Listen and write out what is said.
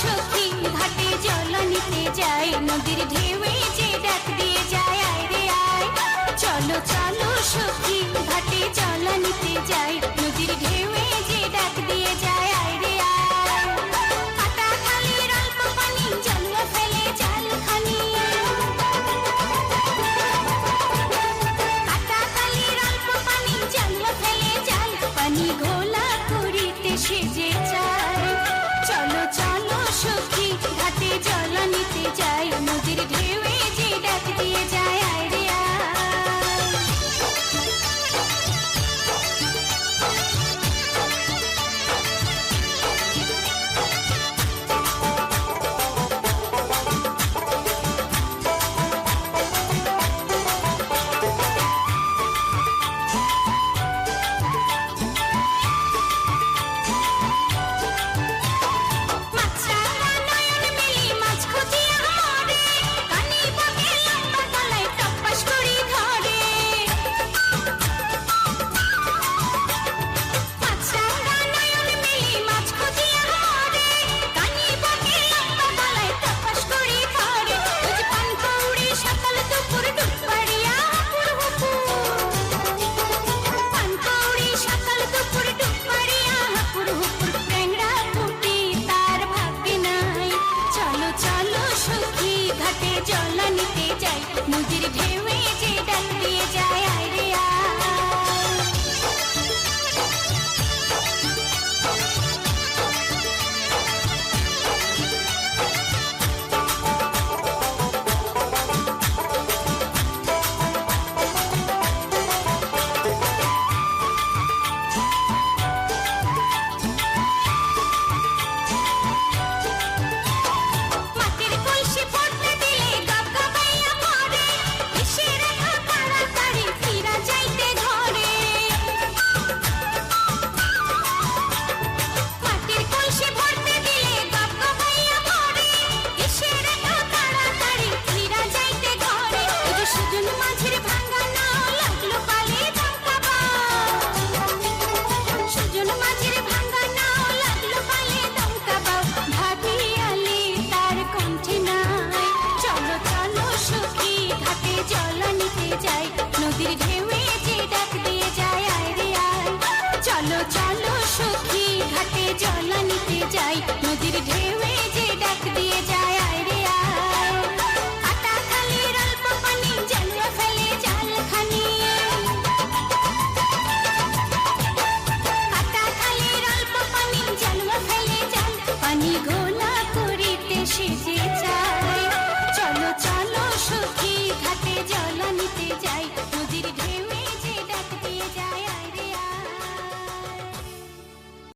সখী ঘাটে জল নিতে যাই, নদীর ঢেউয়ে যে ডাক দিয়ে যায় আয় রে আয়। চলো চলো সখী ঘাটে জল নিতে যাই, নদীর ঢেউয়ে যে ডাক দিয়ে যায় আয় রে আয়। কাটা খালির অল্প পানি জল ফেলে জালখানি, কাটা খালির অল্প পানি জল ফেলে জাল, পানি ঘোলা করিতে সেজে চায়। চলো চলো সখী ঘাটে জল নিতে যাই, নদীর ঢেউয়ে যে ডাক দিয়ে যায় আয় রে আয়। মাছরাঙা নয়ন মেলি মাছ খুঁজিয়া মরে, কানি বগে লম্বা গলায় টপ্পাস করি ধরে। মাছরাঙা নয়ন মেলি মাছ খুঁজিয়া মরে, কানি বগে লম্বা গলায় টপ্পাস করি ধরে। ওই পান কৌড়ি সকাল দুপুর ডুব পাড়িয়া হুপুর হুপুর, পান কৌড়ি সকাল দুপুর ডুব পাড়িয়া হুপুর হুপুর, ট্যাংরা পুঁটি তার ভাগ্যে নাই। চলো চলো সখী ঘাটে জল নিতে যাই, নদীর ঢেউয়ে যে ডাক দিয়ে যায় আয় রে আয়। মাটির কলসি পড়তে দিলে গবগবাইয়া পড়ে, এসে রেখা তাড়াতাড়ি ফিরা যাইতে ঘরে। মাটির কলসি ভরতে দিলে গবগবাইয়া পড়ে, এসে রেখা তাড়াতাড়ি ফিরা যাইতে ঘরে। ওই যে সুজন মাঝির ভাঙা নাও লাগলো পালে দমকাবা, সুজন মাঝির ভাঙা নাও লাগলো পালে দমকাবা, ভাবিয়ালে তার কণ্ঠে নাই। চলো চলো সখী ঘাটে জল নিতে যাই, নদীর ঢেউয়ে যে ডাক দিয়ে যায় আয় রে আয়। চলো চলো সখী ঘাটে জল নিতে যাই, নদীর ঢেউয়ে যে ডাক দিয়ে যায় আয় রে